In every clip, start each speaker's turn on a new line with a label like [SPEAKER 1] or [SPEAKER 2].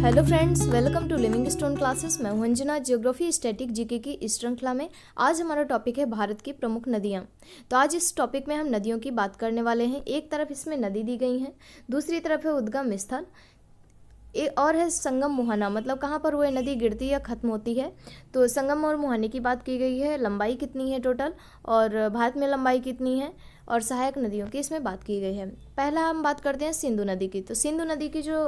[SPEAKER 1] Hello friends, welcome to Living Stone Classes. मैं हूं Anjana. Geography static GK की इस श्रृंखला में आज हमारा टॉपिक है भारत की प्रमुख नदियां। तो आज इस टॉपिक में हम नदियों की बात करने वाले हैं। एक तरफ इसमें नदी दी गई है, दूसरी तरफ है उद्गम स्थल, एक और है संगम मुहाना, मतलब कहाँ पर वो नदी गिरती या खत्म होती है। तो संगम और मुहाने की बात की गई है। लंबाई कितनी है टोटल, और भारत में लंबाई कितनी है, और सहायक नदियों की इसमें बात की गई है। पहला हम बात करते हैं सिंधु नदी की। तो सिंधु नदी की जो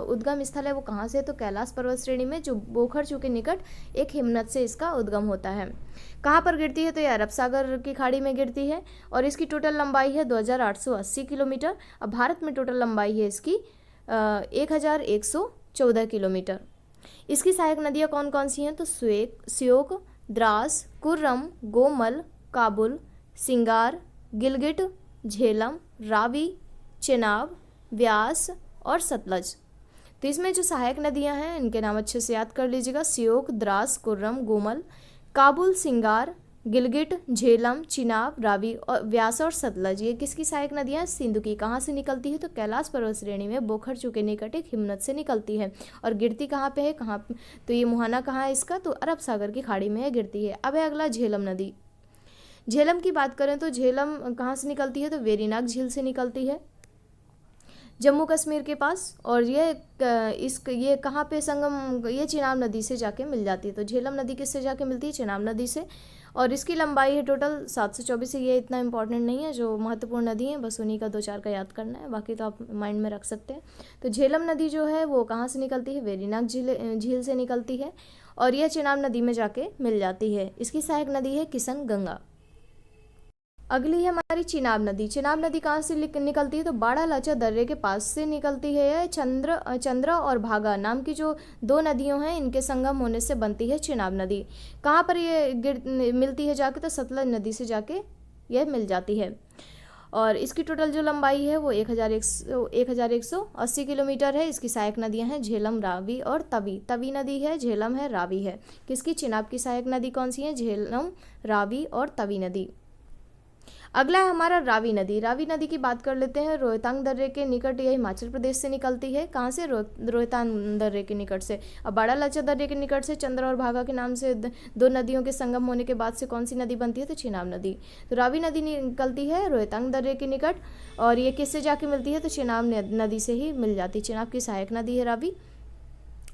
[SPEAKER 1] उद्गम स्थल है वो कहाँ से है, तो कैलाश पर्वत श्रेणी में जो बोखरचू के निकट एक हिमनद से इसका उद्गम होता है। कहाँ पर गिरती है, तो ये अरब सागर की खाड़ी में गिरती है, और इसकी टोटल लंबाई है 2880 किलोमीटर। अब भारत में टोटल लंबाई है इसकी 1114 किलोमीटर। इसकी सहायक नदियाँ कौन कौन सी हैं, तो श्योक, द्रास, कुर्रम, गोमल, काबुल, सिंगार, गिलगिट, झेलम, रावी, चेनाब, व्यास और सतलज। तो इसमें जो सहायक नदियां हैं इनके नाम अच्छे से याद कर लीजिएगा। श्योक, द्रास, कुर्रम, गोमल, काबुल, सिंगार, गिलगिट, झेलम, चिनाब, रावी और व्यास और सतलज। ये किसकी सहायक नदियां हैं, सिंधु की। कहाँ से निकलती है, तो कैलाश पर्वत श्रेणी में बोखरचू के निकट एक हिमनद से निकलती है। और गिरती कहाँ पे है, तो ये मुहाना कहाँ है इसका, तो अरब सागर की खाड़ी में है, गिरती है। अब है अगला झेलम नदी। झेलम की बात करें तो झेलम कहाँ से निकलती है, तो वेरीनाग झील से निकलती है, जम्मू कश्मीर के पास। और ये कहाँ पे संगम, ये चिनाब नदी से जाके मिल जाती है। तो झेलम नदी किससे जाके मिलती है, चिनाब नदी से। और इसकी लंबाई है टोटल 724 है। ये इतना इंपॉर्टेंट नहीं है, जो महत्वपूर्ण नदी है बस उन्हीं का 2-4 का याद करना है, बाकी तो आप माइंड में रख सकते हैं। तो झेलम नदी जो है वो कहाँ से निकलती है, वेरीनाग झील से निकलती है, और यह चिनाब नदी में जाके मिल जाती है। इसकी सहायक नदी है किशन गंगा। अगली है हमारी चिनाब नदी। चिनाब नदी कहाँ से निकलती है, तो बाड़ा लाचा दर्रे के पास से निकलती है। यह चंद्र और भागा नाम की जो दो नदियों हैं इनके संगम होने से बनती है चिनाब नदी। कहाँ पर ये मिलती है जाके, तो सतलज नदी से जाके यह मिल जाती है। और इसकी टोटल जो लंबाई है वो 1180 किलोमीटर है। इसकी सहायक नदियाँ हैं झेलम, रावी और तवी। तवी नदी है, झेलम है, रावी है। किसकी, चिनाब की सहायक नदी कौन सी है, झेलम, रावी और तवी नदी। अगला है हमारा रावी नदी। रावी नदी की बात कर लेते हैं। रोहतांग दर्रे के निकट यह हिमाचल प्रदेश से निकलती है। कहाँ से, रोहतांग दर्रे के निकट से। अब बाड़ा लाचा दर्रे के निकट से चंद्र और भागा के नाम से दो नदियों के संगम होने के बाद से कौन सी नदी बनती है, तो चिनाब नदी। तो रावी नदी निकलती है रोहतांग दर्रे के निकट, और ये किससे जाके मिलती है, तो चिनाब नदी से ही मिल जाती है। चिनाब की सहायक नदी है रावी।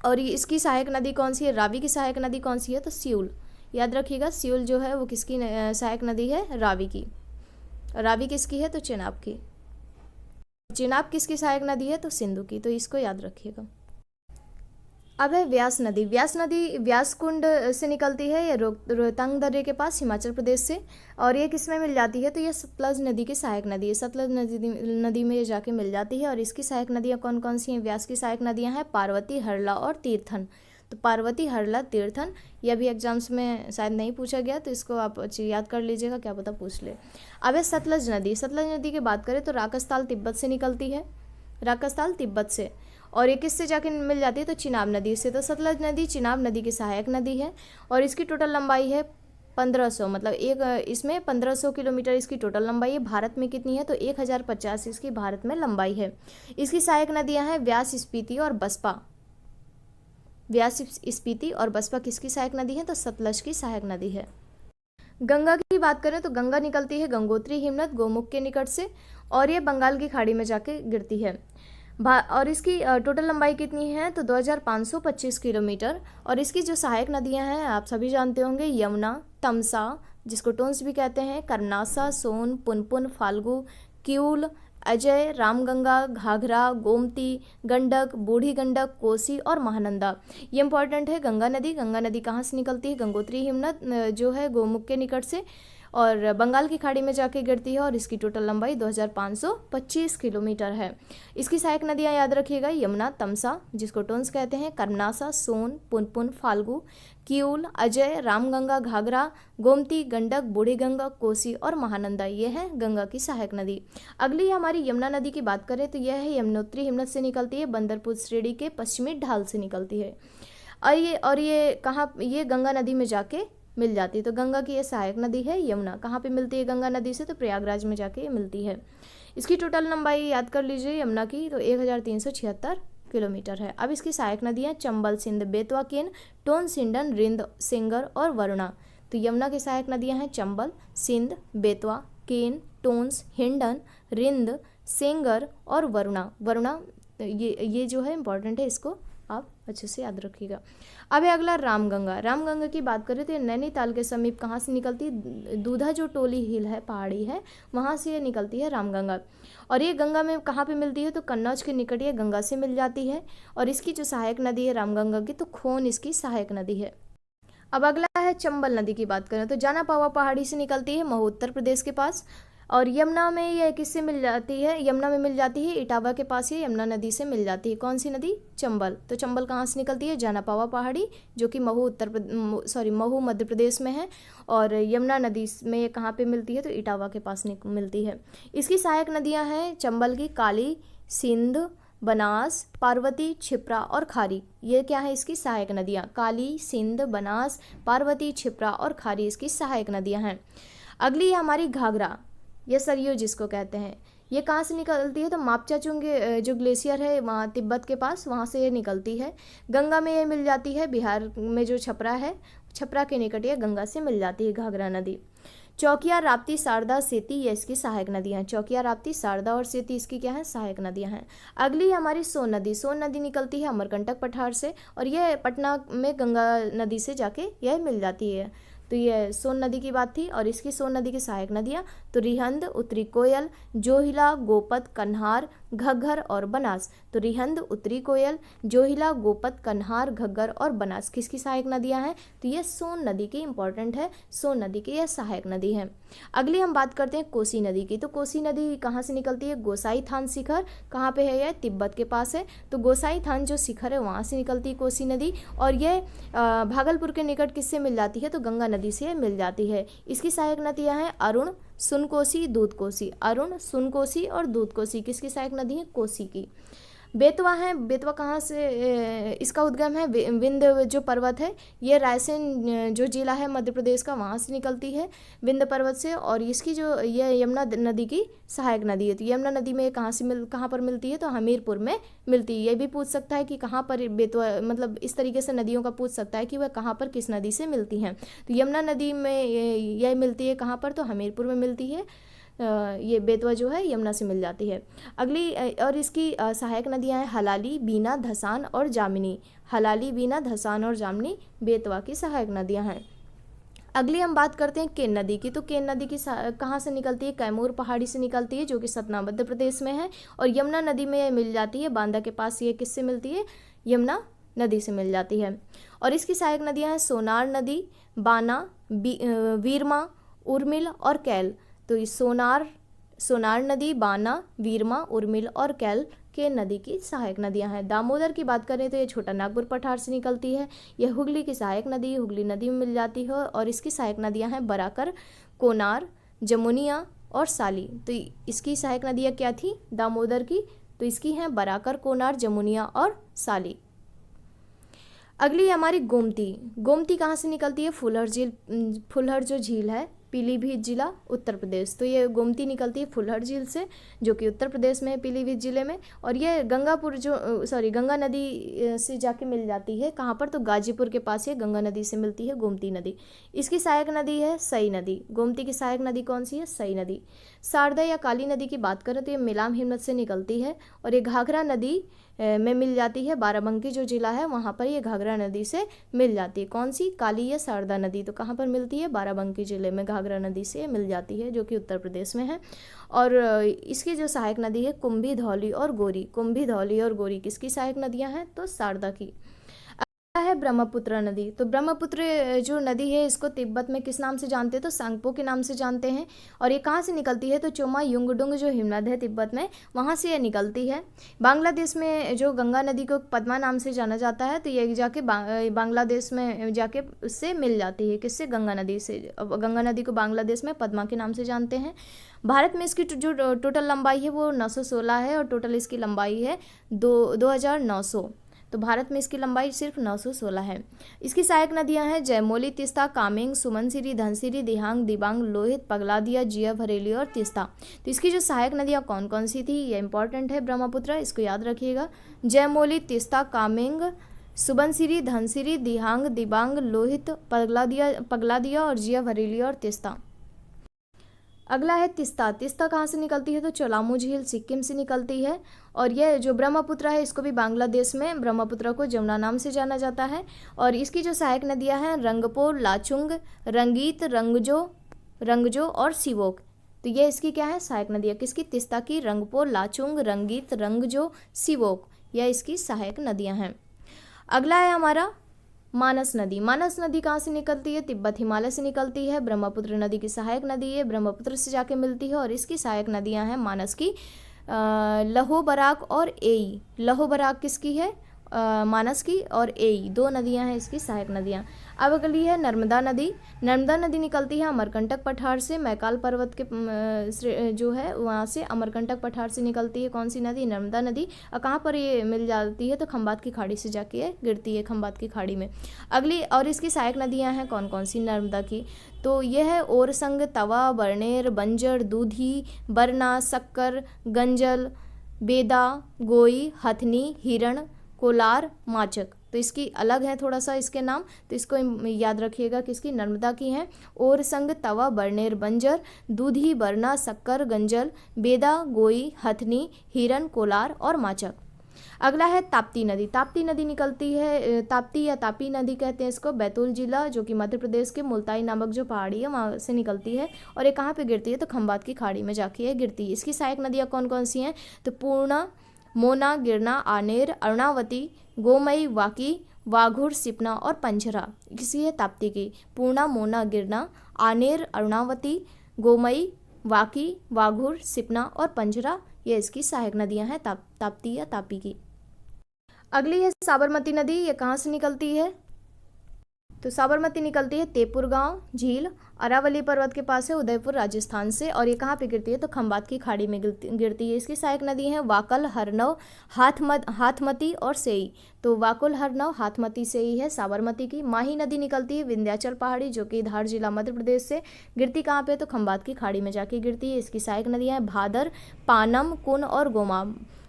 [SPEAKER 1] और ये इसकी सहायक नदी कौन सी है, रावी की सहायक नदी कौन सी है, तो सियूल। याद रखिएगा, सियूल जो है वो किसकी सहायक नदी है, रावी की। रावी किसकी है, तो चिनाब की। चिनाब किसकी सहायक नदी है, तो सिंधु की। तो इसको याद रखिएगा। अब है व्यास नदी। व्यास नदी व्यास कुंड से निकलती है, ये रोहतांग दर्रे के पास हिमाचल प्रदेश से। और ये किस में मिल जाती है, तो ये सतलज नदी की सहायक नदी है। सतलज नदी में ये जाके मिल जाती है। और इसकी सहायक नदियाँ कौन कौन सी हैं, व्यास की सहायक नदियाँ हैं पार्वती, हरला और तीर्थन। तो पार्वती, हरला, तीर्थन, यह भी एग्जाम्स में शायद नहीं पूछा गया, तो इसको आप अच्छी याद कर लीजिएगा, क्या पता पूछ ले। अब है सतलज नदी। सतलज नदी की बात करें तो राकसताल तिब्बत से निकलती है, राकसताल तिब्बत से। और ये किससे जाके मिल जाती है, तो चिनाब नदी से। तो सतलज नदी चिनाब नदी की सहायक नदी है, और इसकी टोटल लंबाई है 1500, मतलब इसमें 1500 किलोमीटर इसकी टोटल लंबाई है। भारत में कितनी है, तो 1050 इसकी भारत में लंबाई है। इसकी सहायक नदियाँ हैं व्यास, स्पीति और बसपा। व्यास, स्पीति और बसपा किसकी सहायक नदी है, तो सतलज की सहायक नदी है। गंगा की बात करें तो गंगा निकलती है गंगोत्री हिमनद गोमुख के निकट से, और ये बंगाल की खाड़ी में जाके गिरती है। और इसकी टोटल लंबाई कितनी है, तो 2525 किलोमीटर। और इसकी जो सहायक नदियां हैं आप सभी जानते होंगे, यमुना, तमसा जिसको टोंस भी कहते हैं, करनासा, सोन, पुनपुन, फाल्गु, किऊल, अजय, रामगंगा, घाघरा, गोमती, गंडक, बूढ़ी गंडक, कोसी और महानंदा। ये इंपॉर्टेंट है। गंगा नदी कहाँ से निकलती है, गंगोत्री हिमनद जो है गोमुख के निकट से, और बंगाल की खाड़ी में जाके गिरती है। और इसकी टोटल लंबाई 2525 किलोमीटर है। इसकी सहायक नदियाँ याद रखिएगा, यमुना, तमसा जिसको टोंस कहते हैं, करनासा, सोन, पुनपुन, फाल्गु, किऊल, अजय, रामगंगा, घाघरा, गोमती, गंडक, बूढ़ी गंगा, कोसी और महानंदा। ये है गंगा की सहायक नदी। अगली हमारी यमुना नदी की बात करें तो यह है यमुनोत्री हिमनद से निकलती है, बंदरपुर श्रेणी के पश्चिमी ढाल से निकलती है। और ये कहाँ, ये गंगा नदी में जाके मिल जाती है। तो गंगा की ये सहायक नदी है यमुना। कहाँ पे मिलती है गंगा नदी से, तो प्रयागराज में जाके मिलती है। इसकी टोटल लंबाई याद कर लीजिए यमुना की, तो 1376 किलोमीटर है। अब इसकी सहायक नदियाँ चंबल, सिंध, बेतवा, केन, टोन, सिंडन, रिंद, सेंगर और वरुणा। तो यमुना की सहायक नदियाँ हैं चंबल, सिंध, बेतवा, केन, टोन्स, हिंडन, रिंद, सेंगर और वरुणा। वरुणा ये जो है इम्पॉर्टेंट है, इसको आप अच्छे से याद रखिएगा। अब है अगला रामगंगा। रामगंगा की बात करें तो ये नैनीताल के समीप कहाँ से निकलती है? दूधा जो टोली हिल है, पहाड़ी है, वहाँ से ये निकलती है रामगंगा। और ये गंगा में कहाँ पे मिलती है? तो कन्नौज के निकट ये गंगा से मिल जाती है। और इसकी जो सहायक नदी है रामगंगा की, तो खोन इसकी सहायक नदी है। अब अगला है चंबल नदी की बात करें तो जाना पावा पहाड़ी से निकलती है, महू उत्तर प्रदेश के पास। और यमुना में यह किससे मिल जाती है? यमुना में मिल जाती है इटावा के पास, ये यमुना नदी से मिल जाती है। कौन सी नदी? चंबल। तो चंबल कहाँ से निकलती है? जाना पावा पहाड़ी, जो कि महू मध्य प्रदेश में है। और यमुना नदी में ये कहाँ पे मिलती है? तो इटावा के पास मिलती है। इसकी सहायक नदियाँ हैं चंबल की काली, सिंध, बनास, पार्वती, क्षिप्रा और खारी। ये क्या है इसकी सहायक नदियाँ? काली, सिंध, बनास, पार्वती, क्षिप्रा और खारी इसकी सहायक नदियाँ हैं। अगली है हमारी घाघरा, ये सरयू जिसको कहते हैं। ये कहाँ से निकलती है? तो मापचाचुंग जो ग्लेशियर है वहाँ तिब्बत के पास, वहाँ से ये निकलती है। गंगा में ये मिल जाती है, बिहार में जो छपरा है, छपरा के निकट ये गंगा से मिल जाती है घाघरा नदी। चौकिया, राप्ती, शारदा, सेती ये इसकी सहायक नदियाँ हैं। चौकिया, राप्ती, शारदा और सेती इसकी क्या है? सहायक नदियाँ हैं। अगली हमारी सोन नदी। सोन नदी निकलती है अमरकंटक पठार से, और यह पटना में गंगा नदी से जाके यह मिल जाती है। तो ये सोन नदी की बात थी। और इसकी सोन नदी की सहायक नदियाँ तो रिहंद, उत्तरी कोयल, जोहिला, गोपत, कन्हार, घग्घर और बनास। तो रिहंद, उत्तरी कोयल, जोहिला, गोपत, कन्हार, घग्घर और बनास किसकी सहायक नदियाँ हैं? तो ये सोन नदी की इंपॉर्टेंट है, सोन नदी की यह सहायक नदी है। अगली हम बात करते हैं कोसी नदी की। तो कोसी नदी कहाँ से निकलती है? गोसाई थान शिखर, कहाँ पे है? यह तिब्बत के पास है। तो गोसाई थान जो शिखर है वहाँ से निकलती है कोसी नदी। और यह भागलपुर के निकट किससे मिल जाती है? तो गंगा नदी से मिल जाती है। इसकी सहायक नदियाँ हैं अरुण, सुनकोसी, दूधकोसी। अरुण, सुनकोसी और दूधकोसी किसकी सहायक नदी है? कोसी की। बेतवा है। बेतवा कहाँ से इसका उद्गम है? विंध्य जो पर्वत है, ये रायसेन जो जिला है मध्य प्रदेश का, वहाँ से निकलती है विंध्य पर्वत से। और इसकी जो ये यमुना नदी की सहायक नदी है। तो यमुना नदी में कहाँ पर मिलती है? तो हमीरपुर में मिलती है। ये भी पूछ सकता है कि कहाँ पर बेतवा, मतलब इस तरीके से नदियों का पूछ सकता है कि वह कहाँ पर किस नदी से मिलती हैं। तो यमुना नदी में यह मिलती है कहाँ पर? तो हमीरपुर में मिलती है। ये बेतवा जो है यमुना से मिल जाती है। अगली और इसकी सहायक नदियां हैं हलाली, बीना, धसान और जामिनी। हलाली, बीना, धसान और जामिनी बेतवा की सहायक नदियां हैं। अगली हम बात करते हैं केन नदी की। तो केन नदी की कहाँ से निकलती है? कैमूर पहाड़ी से निकलती है, जो कि सतना मध्य प्रदेश में है। और यमुना नदी में यह मिल जाती है बांदा के पास। ये किससे मिलती है? यमुना नदी से मिल जाती है। और इसकी सहायक नदियां हैं सोनार नदी, बाना, वीरमा, उर्मिल और कैल। तो ये सोनार नदी, बाना, वीरमा, उर्मिल और कैल के नदी की सहायक नदियां हैं। दामोदर की बात करें तो ये छोटा नागपुर पठार से निकलती है। यह हुगली की सहायक नदी, हुगली नदी में मिल जाती है। और इसकी सहायक नदियां हैं बराकर, कोनार, जमुनिया और साली। तो इसकी सहायक नदियां क्या थी दामोदर की? तो इसकी हैं बराकर, कोनार, जमुनिया और साली। अगली हमारी गोमती। गोमती कहाँ से निकलती है? फुलहर जो झील है, पीलीभीत जिला, उत्तर प्रदेश। तो ये गोमती निकलती है फुलहर झील से, जो कि उत्तर प्रदेश में है, पीलीभीत जिले में। और ये गंगा नदी से जाके मिल जाती है। कहाँ पर? तो गाजीपुर के पास ये गंगा नदी से मिलती है गोमती नदी। इसकी सहायक नदी है सई नदी। गोमती की सहायक नदी कौन सी है? सई नदी। शारदा या काली नदी की बात करें तो ये मिलाम हिमनद से निकलती है। और ये घाघरा नदी में मिल जाती है, बाराबंकी जो जिला है वहाँ पर ये घाघरा नदी से मिल जाती है। कौन सी? काली या शारदा नदी। तो कहाँ पर मिलती है? बाराबंकी जिले में घाघरा नदी से मिल जाती है, जो कि उत्तर प्रदेश में है। और इसकी जो सहायक नदी है कुंभी, धौली और गोरी। कुंभी, धौली और गोरी किसकी सहायक नदियाँ हैं? तो शारदा की। है ब्रह्मपुत्र नदी। तो ब्रह्मपुत्र जो नदी है इसको तिब्बत में किस नाम से जानते हैं? तो सांगपो के नाम से जानते हैं। और ये कहाँ से निकलती है? तो चोमा युंगडुंग जो हिमनद है तिब्बत में, वहाँ से ये निकलती है। बांग्लादेश में जो गंगा नदी को पद्मा नाम से जाना जाता है, तो ये जाके बांग्लादेश में जाके उससे मिल जाती है। किससे? गंगा नदी से। गंगा नदी को बांग्लादेश में पद्मा के नाम से जानते हैं। भारत में इसकी जो टोटल लंबाई है वो 916 है, और टोटल इसकी लंबाई है 2900। तो भारत में इसकी लंबाई सिर्फ 916 है। इसकी सहायक नदियां हैं जयमोली, तिस्ता, कामेंग, सुमनसिरी, धनसिरी, दिहांग, दिबांग, लोहित, पगलादिया, जिया भरेली और तिस्ता। तो इसकी जो सहायक नदियां कौन कौन सी थी, ये इंपॉर्टेंट है ब्रह्मपुत्र, इसको याद रखिएगा। जयमोली, तिस्ता, कामेंग, सुबनसिरी, धनसिरी, दिहांग, दिबांग, लोहित, पगलादिया और जिया भरेली और तिस्ता। अगला है तिस्ता। तिस्ता कहाँ से निकलती है, तो चोलामू झील सिक्किम से निकलती है। और यह जो ब्रह्मपुत्र है इसको भी बांग्लादेश में ब्रह्मपुत्र को जमुना नाम से जाना जाता है। और इसकी जो सहायक नदियां हैं रंगपो, लाचुंग, रंगीत, रंगजो और सिवोक। तो ये इसकी क्या है, सहायक नदियाँ किसकी, तिस्ता की। रंगपो, लाचुंग, रंगीत, रंगजो, सिवोक, यह इसकी सहायक नदियाँ हैं। अगला है हमारा मानस नदी। मानस नदी कहाँ से निकलती है, तिब्बत हिमालय से निकलती है। ब्रह्मपुत्र नदी की सहायक नदी है, ब्रह्मपुत्र से जाके मिलती है। और इसकी सहायक नदियाँ हैं मानस की लहो बराक और एई। लहो बराक किसकी है, मानस की, और एई, दो नदियां हैं इसकी सहायक नदियां। अब अगली है नर्मदा नदी। नर्मदा नदी निकलती है अमरकंटक पठार से, मैकाल पर्वत के जो है वहाँ से अमरकंटक पठार से निकलती है। कौन सी नदी, नर्मदा नदी। और कहाँ पर ये मिल जाती है, तो खंबात की खाड़ी से जाके ये गिरती है, खंबात की खाड़ी में। अगली और इसकी सहायक नदियाँ हैं कौन कौन सी नर्मदा की, तो यह है ओरसंग, तवा, बरनेर, बंजर, दूधी, बरना, शक्कर, गंजल, बेदा, गोई, हथनी, हिरण, कोलार, माचक। तो इसकी अलग है थोड़ा सा इसके नाम, तो इसको याद रखिएगा किसकी, नर्मदा की हैं। ओरसंग, तवा, बरनेर, बंजर, दूधी, बरना, शक्कर, गंजल, बेदा, गोई, हथनी, हिरण, कोलार और माचक। अगला है ताप्ती नदी। ताप्ती नदी निकलती है, ताप्ती या तापी नदी कहते हैं इसको, बैतूल जिला जो कि मध्य प्रदेश के मुल्ताई नामक जो पहाड़ी है वहाँ से निकलती है। और ये कहाँ पे गिरती है, तो खंबात की खाड़ी में जाके ये गिरती है। इसकी सहायक नदियाँ कौन कौन सी हैं, तो पूर्णा, मोना, गिरना, आनेर, अरुणावती, गोमई, वाकी, वाघुर, सिपना और पंझरा। किसी है ताप्ती की, पूर्णा, मोना, गिरना, आनेर, अरुणावती, गोमई, वाकी, वाघुर, सिपना और पंझरा, ये इसकी सहायक नदियां हैं ताप्ती या तापी की। अगली है साबरमती नदी। ये कहाँ से निकलती है, तो साबरमती निकलती है तेपुर गांव झील, अरावली पर्वत के पास है, उदयपुर राजस्थान से। और ये कहाँ पे गिरती है, तो खंबात की खाड़ी में गिरती है। इसकी सहायक नदी है वाकल, हरनव, हाथमती और सेई। तो वाकुल, हरनव, हाथमती, सेई है साबरमती की। माही नदी निकलती है विंध्याचल पहाड़ी जो कि धार जिला मध्य प्रदेश से, गिरती कहाँ पे, तो खंबात की खाड़ी में जाके गिरती है। इसकी सहायक नदियाँ हैं भादर, पानम, कुन और गोमा।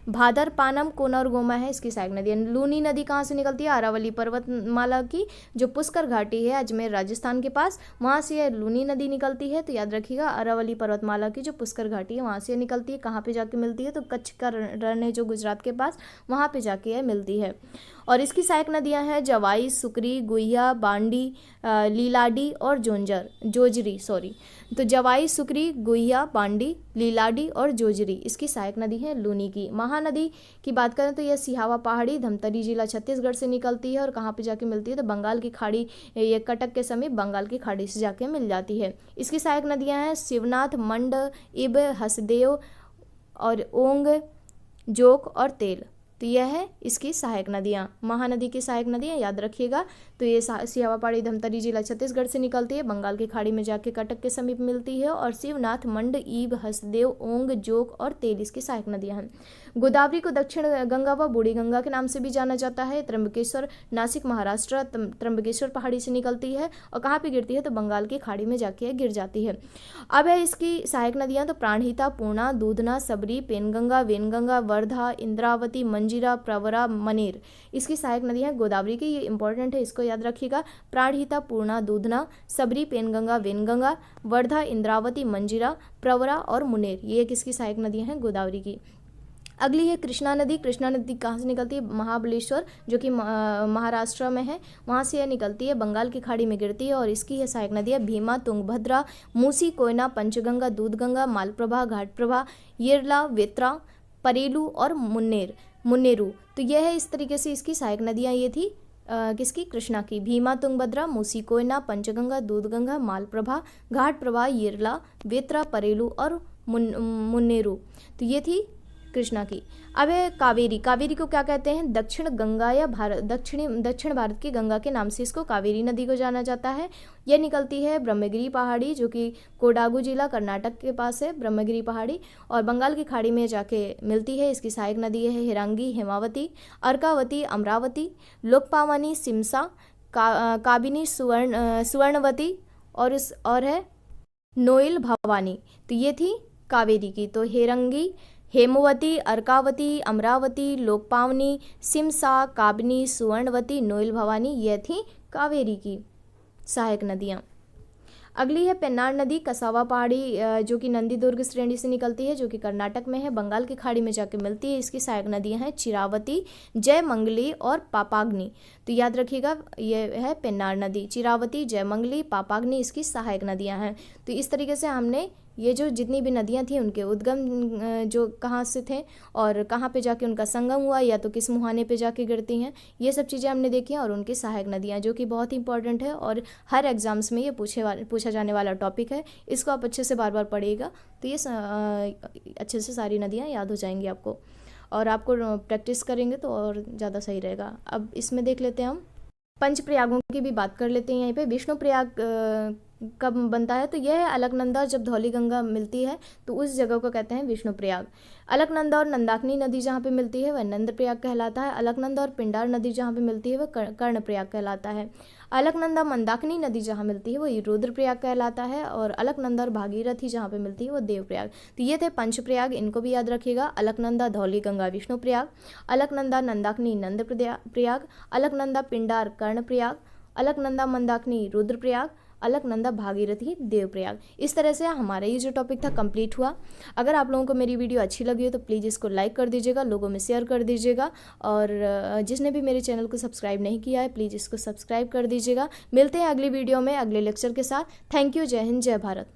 [SPEAKER 1] भादर, पानम, कुन और गोमा है इसकी सहायक नदी। लूनी नदी कहाँ से निकलती है, अरावली पर्वतमाला की जो पुष्कर घाटी है अजमेर राजस्थान के पास, वहाँ से लूनी नदी निकलती है। तो याद रखिएगा अरावली पर्वतमाला की जो पुष्कर घाटी है वहाँ से निकलती है। कहाँ पे जाके मिलती है, तो कच्छ का रण है जो गुजरात के पास, वहाँ पे जाके यह मिलती है। और इसकी सहायक नदियाँ हैं जवाई, सुकरी, गुहिया, बांडी, लीलाडी और जोजरी। तो जवाई, सुकरी, गुहिया, बांडी, लीलाडी और जोजरी इसकी सहायक नदी है लूनी की। महानदी की बात करें तो यह सिहावा पहाड़ी धमतरी जिला छत्तीसगढ़ से निकलती है। और कहाँ पे जाके मिलती है, तो बंगाल की खाड़ी, ये कटक के समीप बंगाल की खाड़ी से जाके मिल जाती है। इसकी सहायक नदियाँ हैं शिवनाथ, मंड, इब, हसदेव और ओंग, जोक और तेल। तो यह है इसकी सहायक नदियाँ, महानदी की सहायक नदियाँ याद रखिएगा। तो ये सिहावा पहाड़ी धमतरी जिला छत्तीसगढ़ से निकलती है, बंगाल की खाड़ी में जाके कटक के समीप मिलती है। और शिवनाथ, मंड, ईब, हसदेव, ओंग, जोक और तेल इसकी सहायक नदियाँ हैं। गोदावरी को दक्षिण गंगा व बूढ़ी गंगा के नाम से भी जाना जाता है। त्र्यंबकेश्वर, नासिक, महाराष्ट्र, त्र्यंबकेश्वर पहाड़ी से निकलती है। और कहाँ पे गिरती है, तो बंगाल की खाड़ी में जाके गिर जाती है। अब है इसकी सहायक नदियाँ, तो प्राणहिता, पूर्णा, दूधना, सबरी, पेनगंगा, वेनगंगा, वर्धा, इंद्रावती, मंजीरा, प्रवरा, मनेर इसकी सहायक नदियाँ गोदावरी की। ये इंपॉर्टेंट है, इसको याद रखिएगा। प्राणहिता, पूर्णा, दूधना, सबरी, पेनगंगा, वेनगंगा, वर्धा, इंद्रावती, मंजीरा, प्रवरा और मुनेर, ये किसकी सहायक नदियाँ हैं, गोदावरी की। अगली है कृष्णा नदी। कृष्णा नदी कहाँ से निकलती है, महाबलेश्वर जो कि महाराष्ट्र में है, वहाँ से यह निकलती है, बंगाल की खाड़ी में गिरती है। और इसकी है सहायक नदियाँ भीमा, तुंगभद्रा, मूसी, कोयना, पंचगंगा, दूधगंगा, मालप्रभा, घाटप्रभा, येरला, वेत्रा, परेलू और मुन्नेरू। तो यह है इस तरीके से इसकी सहायक नदियाँ ये थी किसकी, कृष्णा की। भीमा, तुंगभद्रा, मूसी, कोयना, पंचगंगा, दूधगंगा, मालप्रभा, घाटप्रभा, येरला, वेत्रा, परेलू और मुन्नेरू। तो ये थी कृष्णा की। अब है कावेरी। कावेरी को क्या कहते हैं? दक्षिण गंगा या दक्षिण भारत की गंगा के नाम से इसको कावेरी नदी को जाना जाता है। यह निकलती है ब्रह्मगिरी पहाड़ी, जो कि कोडागू जिला कर्नाटक के पास है, ब्रह्मगिरी पहाड़ी, और बंगाल की खाड़ी में जाके मिलती है। इसकी सहायक नदी है हिरंगी, हेमावती, अर्कावती, अमरावती, लोकपावनी, सिमसा, काबिनी, सुवर्णवती, और है नोइल भवानी। तो ये थी कावेरी की। तो हिरंगी, हेमवती, अर्कावती, अमरावती, लोकपावनी, सिमसा, काबिनी, सुवर्णवती, नोइल भवानी, ये थी कावेरी की सहायक नदियाँ। अगली है पेन्नार नदी, कसावा पहाड़ी, जो कि नंदी दुर्ग श्रेणी से निकलती है, जो कि कर्नाटक में है, बंगाल की खाड़ी में जाके मिलती है। इसकी सहायक नदियां हैं चिरावती, जयमंगली और पापाग्नि। तो याद रखिएगा, ये है पेन्नार नदी, चिरावती, जयमंगली, पापाग्नि इसकी सहायक नदियां हैं। तो इस तरीके से हमने ये जो जितनी भी नदियां थी उनके उद्गम जो कहाँ से थे और कहाँ पे जाके उनका संगम हुआ, या तो किस मुहाने पे जाके गिरती हैं, ये सब चीज़ें हमने देखी हैं, और उनकी सहायक नदियाँ, जो कि बहुत ही इंपॉर्टेंट है और हर एग्जाम्स में ये पूछा जाने वाला टॉपिक है। इसको आप अच्छे से बार बार पढ़िएगा, तो ये अच्छे से सारी नदियाँ याद हो जाएंगी आपको, और आपको प्रैक्टिस करेंगे तो और ज़्यादा सही रहेगा। अब इसमें देख लेते हैं हम पंच प्रयागों की भी बात कर लेते हैं। यहीं पे विष्णु प्रयाग कब बनता है? तो यह है अलकनंदा, जब धौली गंगा मिलती है तो उस जगह को कहते हैं विष्णु प्रयाग। अलकनंदा और नंदाकिनी नदी जहाँ पे मिलती है वह नंद प्रयाग कहलाता है। अलकनंदा और पिंडार नदी जहाँ पे मिलती है वह कर्ण प्रयाग कहलाता है। अलकनंदा मंदाकिनी नदी जहाँ मिलती है वो रुद्र प्रयाग कहलाता है, और अलकनंदा और भागीरथी जहाँ पे मिलती है वो देव प्रयाग। तो ये थे पंच प्रयाग, इनको भी याद रखिएगा। अलकनंदा धौली गंगा विष्णु प्रयाग, अलकनंदा नंदाकिनी नंद प्रयाग, अलकनंदा पिंडार कर्ण प्रयाग, अलकनंदा मंदाकिनी रुद्र प्रयाग, अलकनंदा भागीरथी देव प्रयाग। इस तरह से हमारा ये जो टॉपिक था कंप्लीट हुआ। अगर आप लोगों को मेरी वीडियो अच्छी लगी हो तो प्लीज़ इसको लाइक कर दीजिएगा, लोगों में शेयर कर दीजिएगा, और जिसने भी मेरे चैनल को सब्सक्राइब नहीं किया है प्लीज़ इसको सब्सक्राइब कर दीजिएगा। मिलते हैं अगली वीडियो में अगले लेक्चर के साथ। Thank you. जय हिंद, जय भारत।